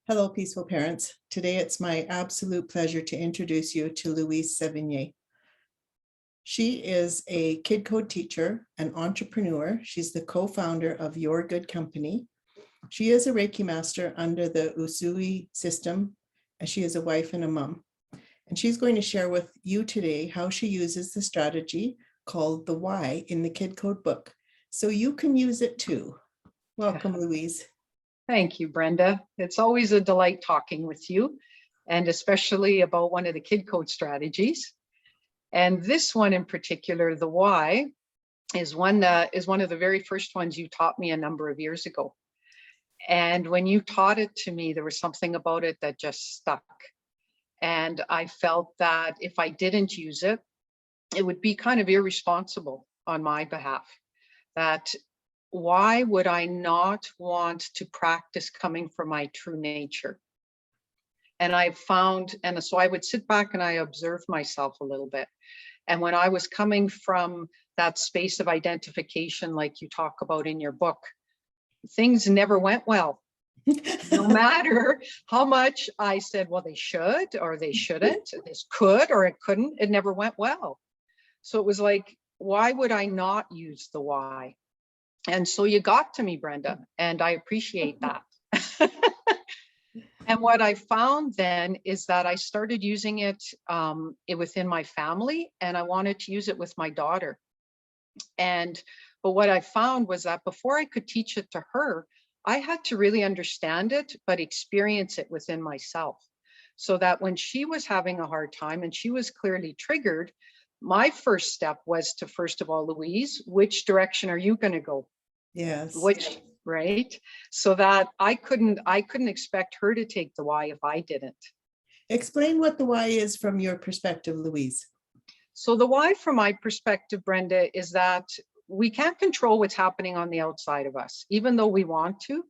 Hello, peaceful parents. Today it's my absolute pleasure to introduce you to Louise Sevigny. She is a kid code teacher, an entrepreneur. She's the co-founder of Your Good Company. She is a Reiki master under the Usui system, and she is a wife and a mom. And she's going to share with you today how she uses the strategy called the why in the kid code book, so you can use it too. Welcome, Louise. Thank you, Brenda. It's always a delight talking with you, and especially about one of the kid code strategies. And this one in particular, the why, is one of the very first ones you taught me a number of years ago. And when you taught it to me, there was something about it that just stuck. And I felt that if I didn't use it, it would be kind of irresponsible on my behalf. That why would I not want to practice coming from my true nature? And I found, and so I would sit back and I observed myself a little bit. And when I was coming from that space of identification, like you talk about in your book, things never went well. No matter how much I said, well, they should, or they shouldn't, this could, or it couldn't, it never went well. So it was like, why would I not use the why? And so you got to me, Brenda, and I appreciate that. And what I found then is that I started using it within my family, and I wanted to use it with my daughter. But what I found was that before I could teach it to her, I had to really understand it, but experience it within myself. So that when she was having a hard time and she was clearly triggered, my first step was to, first of all, Louise, which direction are you going to go? Yes. Right? So that I couldn't expect her to take the why if I didn't. Explain what the why is from your perspective, Louise. So the why from my perspective, Brenda, is that we can't control what's happening on the outside of us, even though we want to,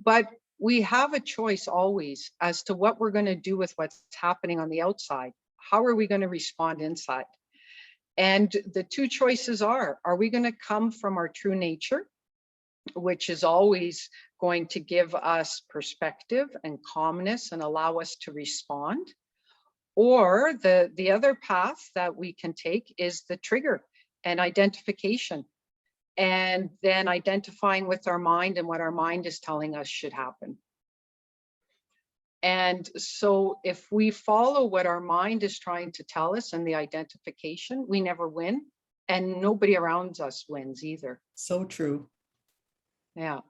but we have a choice always as to what we're going to do with what's happening on the outside. How are we going to respond inside? And the two choices are we going to come from our true nature, which is always going to give us perspective and calmness and allow us to respond? Or the other path that we can take is the trigger and identification, and then identifying with our mind and what our mind is telling us should happen. And so if we follow what our mind is trying to tell us and the identification, we never win, and nobody around us wins either. So true. Yeah.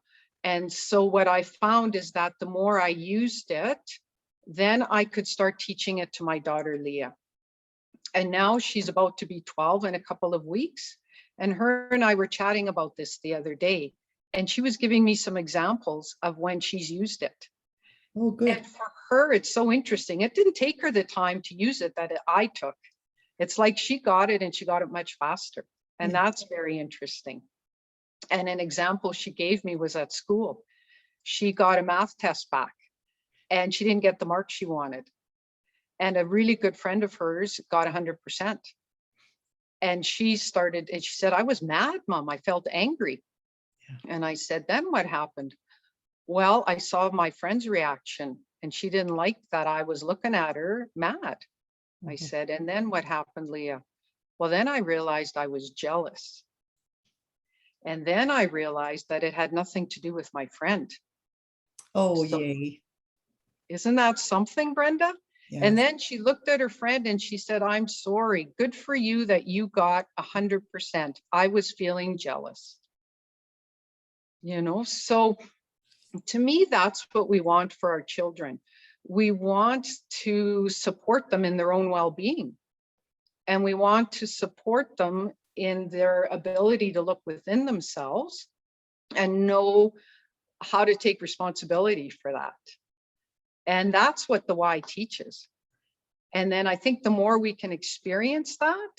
And so what I found is that the more I used it, then I could start teaching it to my daughter, Leah. And now she's about to be 12 in a couple of weeks. And her and I were chatting about this the other day. And she was giving me some examples of when she's used it. Oh, good. And for her, it's so interesting. It didn't take her the time to use it that I took. It's like she got it and she got it much faster. And that's very interesting. And an example she gave me was at school. She got a math test back and she didn't get the mark she wanted. And a really good friend of hers got 100%. And she said, I was mad, Mom. I felt angry. Yeah. And I said, then what happened? Well, I saw my friend's reaction and she didn't like that I was looking at her mad. I said, and then what happened, Leah? Well, then I realized I was jealous. And then I realized that it had nothing to do with my friend. Oh, so, yay. Isn't that something, Brenda? Yes. And then she looked at her friend and she said, I'm sorry. Good for you that you got 100%. I was feeling jealous. You know, so to me, that's what we want for our children. We want to support them in their own well-being. And we want to support them in their ability to look within themselves and know how to take responsibility for that. And that's what the why teaches. And then I think the more we can experience that,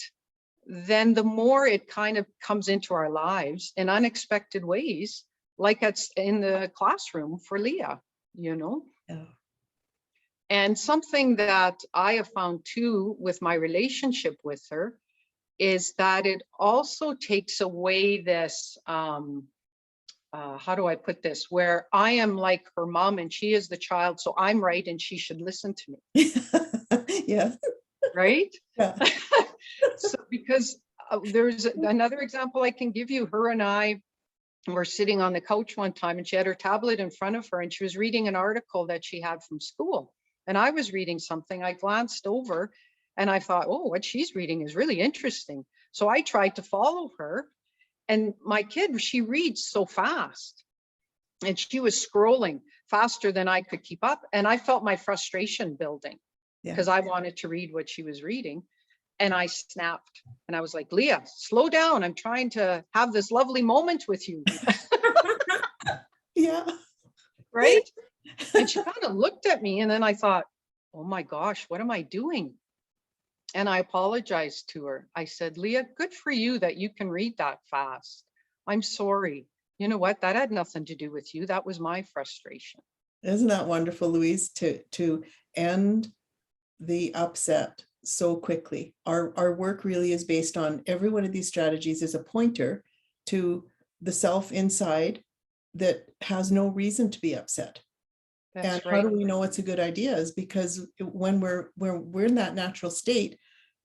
then the more it kind of comes into our lives in unexpected ways, like it's in the classroom for Leah, you know. Yeah. And something that I have found too with my relationship with her is that it also takes away this how do I put this? Where I am like her mom and she is the child, so I'm right and she should listen to me, Yeah, right? yeah, So because there's another example I can give you. Her and I were sitting on the couch one time and she had her tablet in front of her and she was reading an article that she had from school. And I was reading something. I glanced over and I thought, oh, what she's reading is really interesting. So I tried to follow her. And my kid, she reads so fast. And she was scrolling faster than I could keep up. And I felt my frustration building yeah. because I wanted to read what she was reading. And I snapped and I was like, Leah, slow down. I'm trying to have this lovely moment with you. Yeah. Right. And she kind of looked at me and then I thought, oh my gosh, what am I doing? And I apologized to her. I said, Leah, good for you that you can read that fast. I'm sorry. You know what? That had nothing to do with you. That was my frustration. Isn't that wonderful, Louise, to end the upset so quickly? Our work really is based on every one of these strategies is a pointer to the self inside that has no reason to be upset. And That's how right. do we know it's a good idea? Is because when we're in that natural state,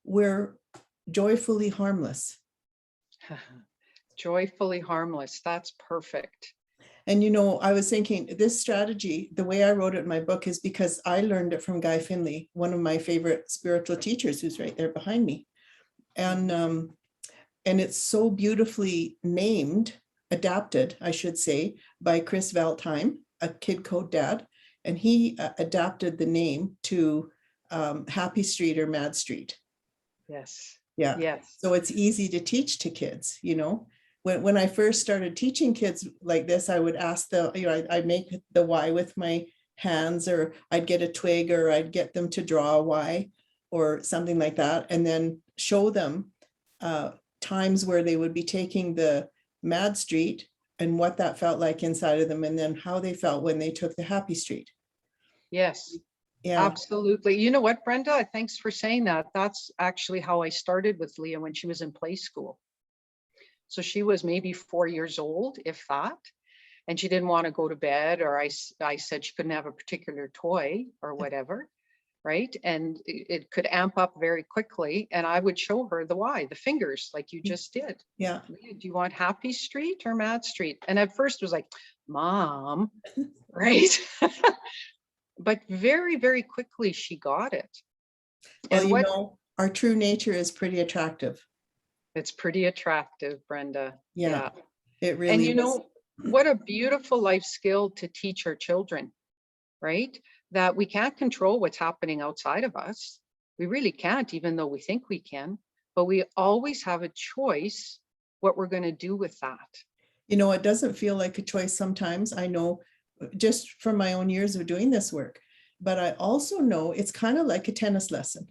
we're joyfully harmless. Joyfully harmless. That's perfect. And I was thinking this strategy, the way I wrote it in my book is because I learned it from Guy Finley, one of my favorite spiritual teachers, who's right there behind me. And it's so beautifully named, adapted, I should say, by Chris Valtime, a kid code dad. And he adapted the name to Happy Street or Mad Street. Yes. Yeah. Yes. So it's easy to teach to kids, When I first started teaching kids like this, I would ask I'd make the Y with my hands, or I'd get a twig, or I'd get them to draw a Y or something like that, and then show them times where they would be taking the Mad Street and what that felt like inside of them, and then how they felt when they took the Happy Street. Yes. Yeah. Absolutely. You know what, Brenda? Thanks for saying that. That's actually how I started with Leah when she was in play school. So she was maybe 4 years old, if that, and she didn't want to go to bed, or I said she couldn't have a particular toy or whatever, right? And it could amp up very quickly. And I would show her the Y, the fingers, like you just did. Yeah. Leah, do you want Happy Street or Mad Street? And at first it was like, Mom, right? But very, very quickly she got it. Well, And our true nature is pretty attractive. it's pretty attractive, Brenda. Yeah. It really And is. what a beautiful life skill to teach our children, right? That we can't control what's happening outside of us. We really can't, even though we think we can, but we always have a choice what we're going to do with that. It doesn't feel like a choice sometimes. I know just from my own years of doing this work, but I also know it's kind of like a tennis lesson.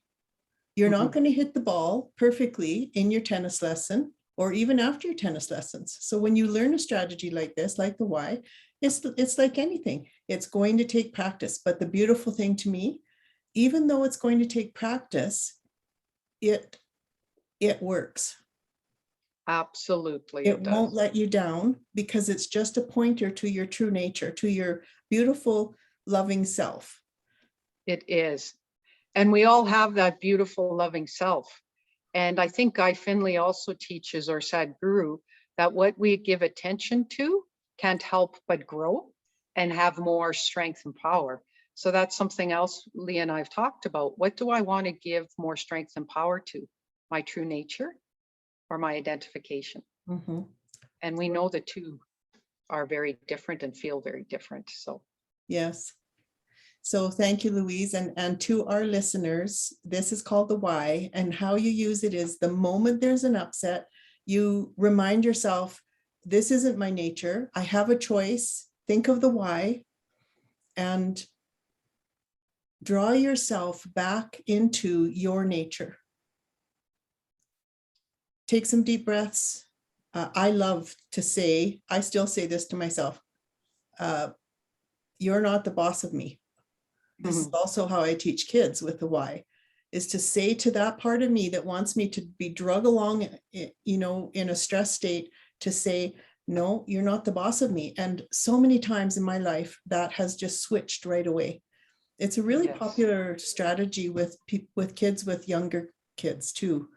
You're not going to hit the ball perfectly in your tennis lesson or even after your tennis lessons. So when you learn a strategy like this, like the Y, it's like anything. It's going to take practice. But the beautiful thing to me, even though it's going to take practice, it works. Absolutely. It won't let you down because it's just a pointer to your true nature, to your beautiful, loving self. It is. And we all have that beautiful, loving self. And I think Guy Finley also teaches, or Sadhguru, that what we give attention to can't help but grow and have more strength and power. So that's something else Leah and I have talked about. What do I want to give more strength and power to? My true nature or my identification? Mm-hmm. And we know the two are very different and feel very different. So yes. So thank you, Louise. And to our listeners, this is called the Y, and how you use it is the moment there's an upset, you remind yourself, this isn't my nature. I have a choice. Think of the Y and draw yourself back into your nature. Take some deep breaths. I love to say, I still say this to myself, you're not the boss of me. This is also how I teach kids with the Y, is to say to that part of me that wants me to be drug along, in a stress state, to say, no, you're not the boss of me. And so many times in my life that has just switched right away. It's a really Yes. popular strategy with kids, with younger kids too.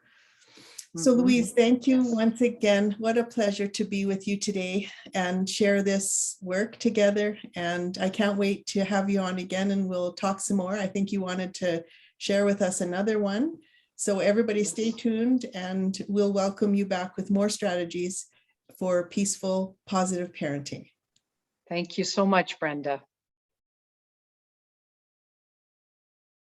So Mhm. Louise, thank you Yes. once again. What a pleasure to be with you today and share this work together. And I can't wait to have you on again and we'll talk some more. I think you wanted to share with us another one. So everybody stay tuned and we'll welcome you back with more strategies for peaceful, positive parenting. Thank you so much, Brenda.